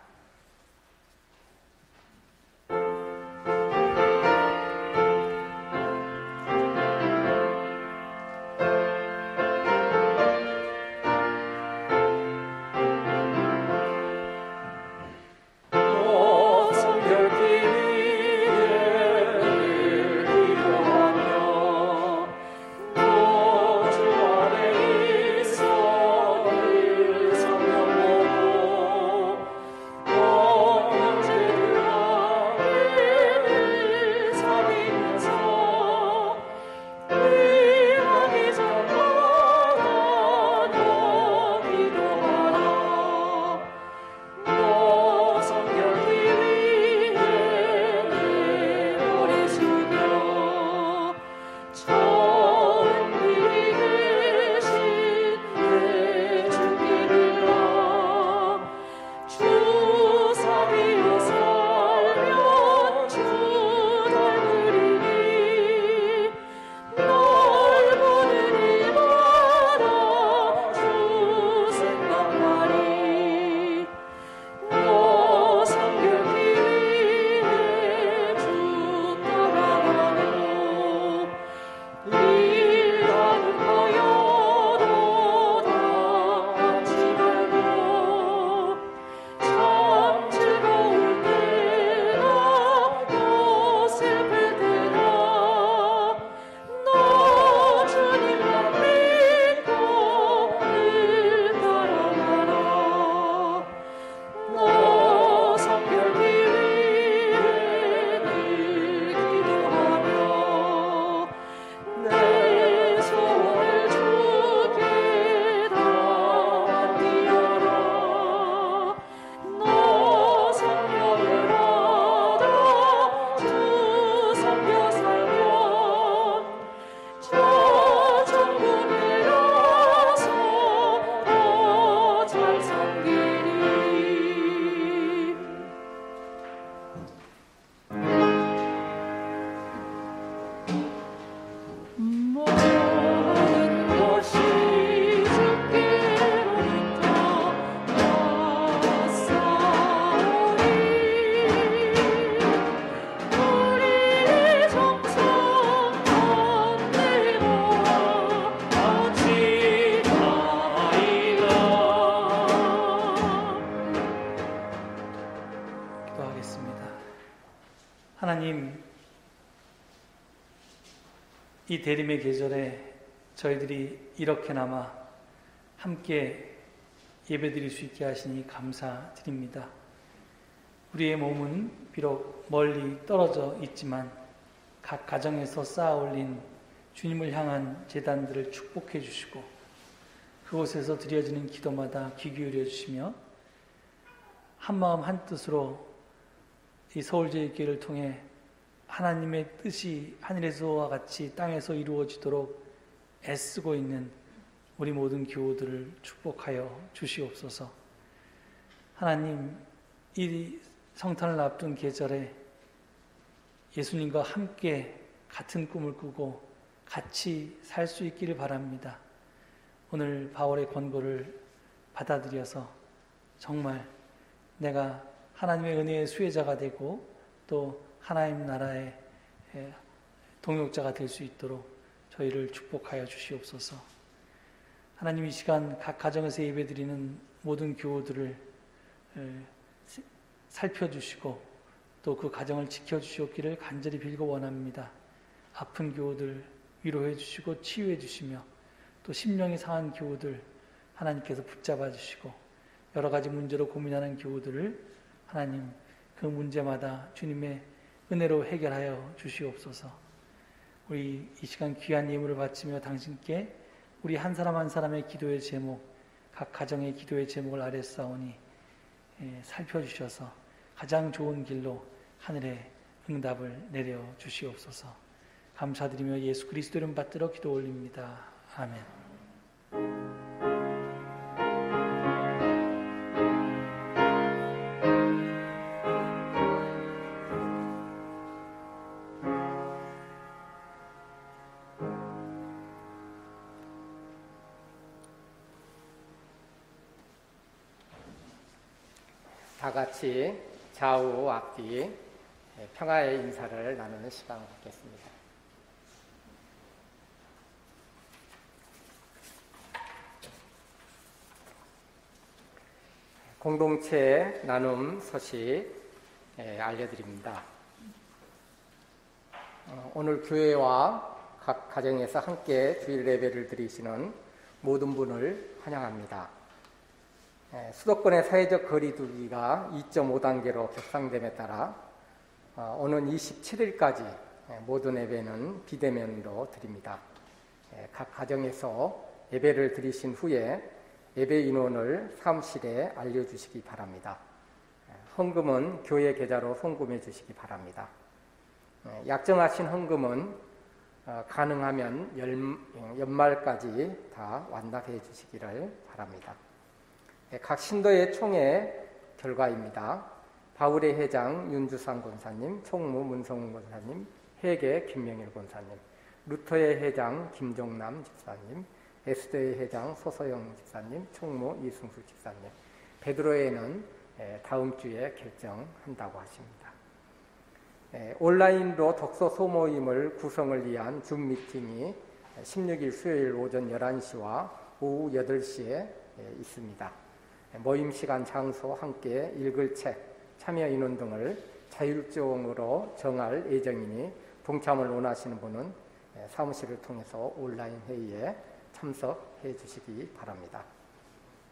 하나님, 이 대림의 계절에 저희들이 이렇게나마 함께 예배드릴 수 있게 하시니 감사드립니다. 우리의 몸은 비록 멀리 떨어져 있지만 각 가정에서 쌓아 올린 주님을 향한 제단들을 축복해 주시고 그곳에서 드려지는 기도마다 귀 기울여 주시며 한마음 한뜻으로 이 서울제일교회를 통해 하나님의 뜻이 하늘에서와 같이 땅에서 이루어지도록 애쓰고 있는 우리 모든 교우들을 축복하여 주시옵소서. 하나님, 이 성탄을 앞둔 계절에 예수님과 함께 같은 꿈을 꾸고 같이 살 수 있기를 바랍니다. 오늘 바울의 권고를 받아들여서 정말 내가 하나님의 은혜의 수혜자가 되고 또 하나님 나라의 동역자가 될 수 있도록 저희를 축복하여 주시옵소서. 하나님, 이 시간 각 가정에서 예배드리는 모든 교우들을 살펴주시고 또 그 가정을 지켜주시옵기를 간절히 빌고 원합니다. 아픈 교우들 위로해 주시고 치유해 주시며 또 심령이 상한 교우들 하나님께서 붙잡아 주시고 여러 가지 문제로 고민하는 교우들을 하나님 그 문제마다 주님의 은혜로 해결하여 주시옵소서. 우리 이 시간 귀한 예물을 바치며 당신께 우리 한 사람 한 사람의 기도의 제목, 각 가정의 기도의 제목을 아뢰싸우니 살펴주셔서 가장 좋은 길로 하늘의 응답을 내려 주시옵소서. 감사드리며 예수 그리스도 이름 받들어 기도 올립니다. 아멘. 다 같이 좌우 앞뒤 평화의 인사를 나누는 시간을 갖겠습니다. 공동체 나눔 소식 알려드립니다. 오늘 교회와 각 가정에서 함께 주일 예배를 드리시는 모든 분을 환영합니다. 수도권의 사회적 거리 두기가 2.5단계로 격상됨에 따라 오는 27일까지 모든 예배는 비대면으로 드립니다. 각 가정에서 예배를 드리신 후에 예배 인원을 사무실에 알려주시기 바랍니다. 헌금은 교회 계좌로 송금해 주시기 바랍니다. 약정하신 헌금은 가능하면 연말까지 다 완납해 주시기를 바랍니다. 각 신도의 총회 결과입니다. 바울의 회장 윤주상 권사님, 총무 문성훈 권사님, 회계 김명일 권사님, 루터의 회장 김종남 집사님, 에스더의 회장 소서영 집사님, 총무 이승수 집사님, 베드로회는 다음 주에 결정한다고 하십니다. 온라인으로 독서 소모임을 구성을 위한 줌 미팅이 16일 수요일 오전 11시와 오후 8시에 있습니다. 모임 시간, 장소, 함께 읽을 책, 참여 인원 등을 자율적으로 정할 예정이니 동참을 원하시는 분은 사무실을 통해서 온라인 회의에 참석해 주시기 바랍니다.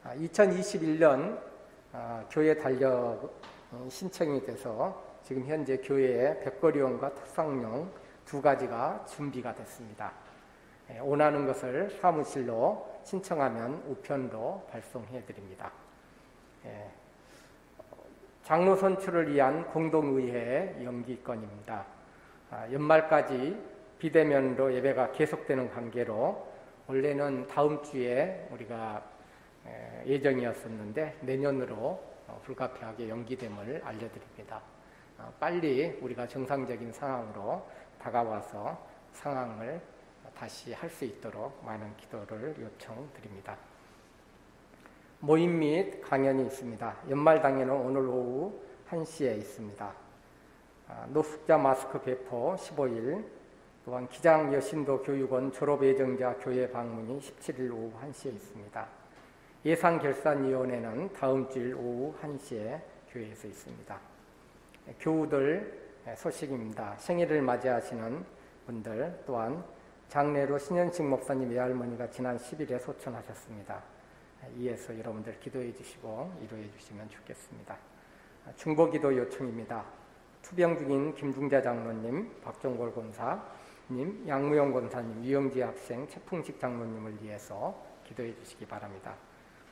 2021년 교회 달력 신청이 돼서 지금 현재 교회에 백거리용과 탁상용 두 가지가 준비가 됐습니다. 원하는 것을 사무실로 신청하면 우편으로 발송해 드립니다. 장로 선출을 위한 공동의회 연기건입니다. 연말까지 비대면으로 예배가 계속되는 관계로 원래는 다음 주에 우리가 예정이었었는데 내년으로 불가피하게 연기됨을 알려드립니다. 빨리 우리가 정상적인 상황으로 다가와서 상황을 다시 할 수 있도록 많은 기도를 요청드립니다. 모임 및 강연이 있습니다. 연말당회는 오늘 오후 1시에 있습니다. 노숙자 마스크 배포 15일, 또한 기장 여신도 교육원 졸업 예정자 교회 방문이 17일 오후 1시에 있습니다. 예산결산위원회는 다음 주일 오후 1시에 교회에서 있습니다. 교우들 소식입니다. 생일을 맞이하시는 분들, 또한 장례로 신현식 목사님 외할머니가 지난 10일에 소천하셨습니다. 이에서 여러분들 기도해 주시고 위로해 주시면 좋겠습니다. 중보기도 요청입니다. 투병 중인 김중자 장로님, 박종골 권사님, 양무영 권사님, 유영지 학생, 최풍식 장로님을 위해서 기도해 주시기 바랍니다.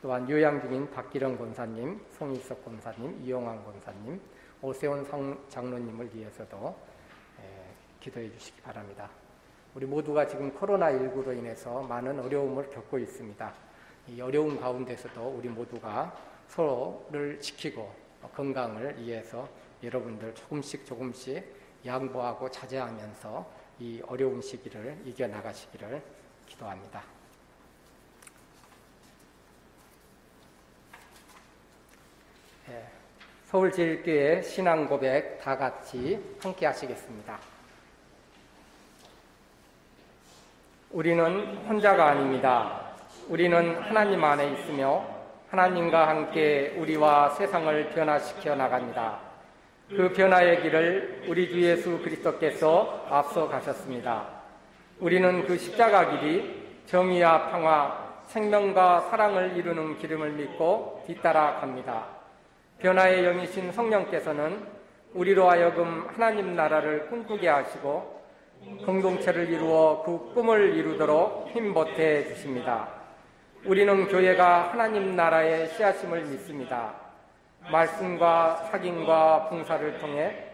또한 요양 중인 박기령 권사님, 송일석 권사님, 이용환 권사님, 오세훈 장로님을 위해서도 기도해 주시기 바랍니다. 우리 모두가 지금 코로나19로 인해서 많은 어려움을 겪고 있습니다. 이 어려움 가운데서도 우리 모두가 서로를 지키고 건강을 위해서 여러분들 조금씩 양보하고 자제하면서 이 어려운 시기를 이겨나가시기를 기도합니다. 서울제일교회 신앙고백 다 같이 함께 하시겠습니다. 우리는 혼자가 아닙니다. 우리는 하나님 안에 있으며 하나님과 함께 우리와 세상을 변화시켜 나갑니다. 그 변화의 길을 우리 주 예수 그리스도께서 앞서 가셨습니다. 우리는 그 십자가 길이 정의와 평화, 생명과 사랑을 이루는 기름을 믿고 뒤따라 갑니다. 변화의 영이신 성령께서는 우리로 하여금 하나님 나라를 꿈꾸게 하시고 공동체를 이루어 그 꿈을 이루도록 힘보태 주십니다. 우리는 교회가 하나님 나라의 씨앗임을 믿습니다. 말씀과 확인과 봉사를 통해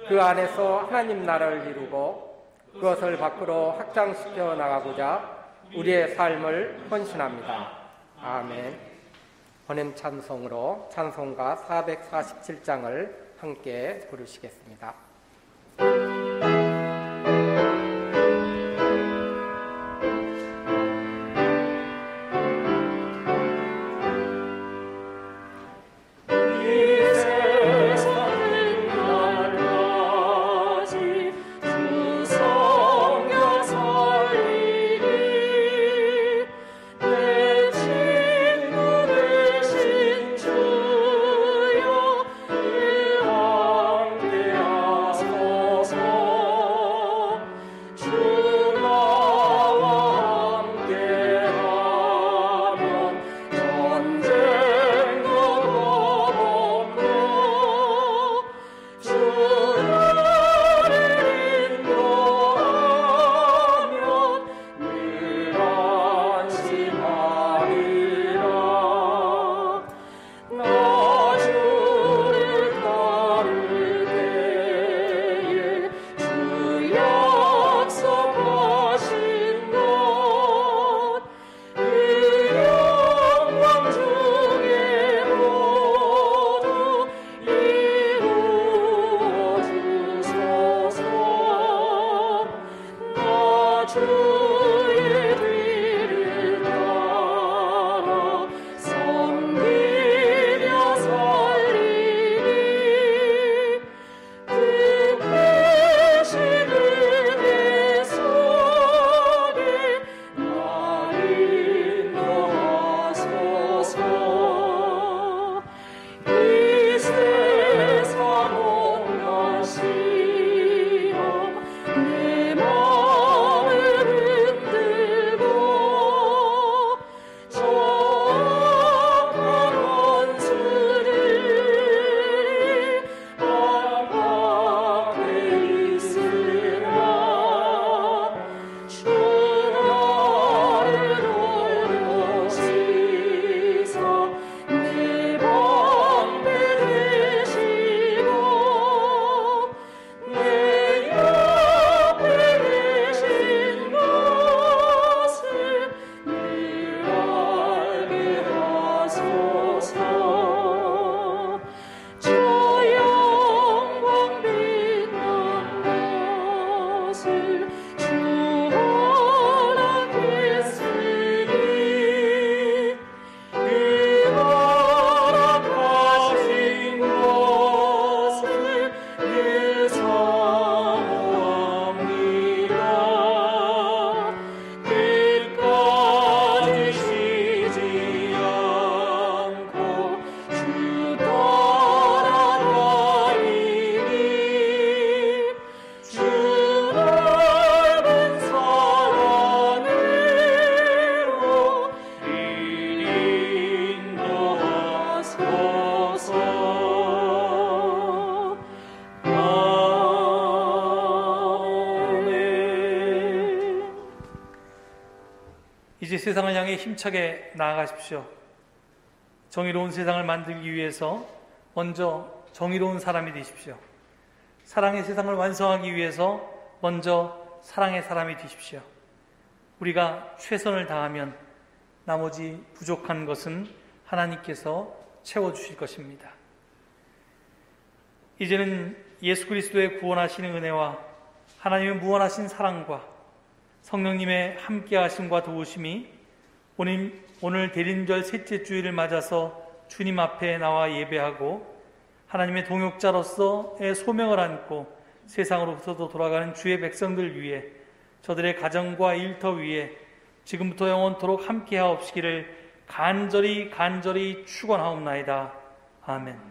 그 안에서 하나님 나라를 이루고 그것을 밖으로 확장시켜 나가고자 우리의 삶을 헌신합니다. 아멘. 번եմ 찬송으로 찬송가 447장을 함께 부르시겠습니다. 내 마음을 이제 세상을 향해 힘차게 나아가십시오. 정의로운 세상을 만들기 위해서 먼저 정의로운 사람이 되십시오. 사랑의 세상을 완성하기 위해서 먼저 사랑의 사람이 되십시오. 우리가 최선을 다하면 나머지 부족한 것은 하나님께서 채워주실 것입니다. 이제는 예수 그리스도의 구원하시는 은혜와 하나님의 무한하신 사랑과 성령님의 함께하심과 도우심이 오늘 대림절 셋째 주일을 맞아서 주님 앞에 나와 예배하고 하나님의 동역자로서의 소명을 안고 세상으로부터도 돌아가는 주의 백성들 위해 저들의 가정과 일터 위에 지금부터 영원토록 함께하옵시기를 간절히 축원하옵나이다. 아멘.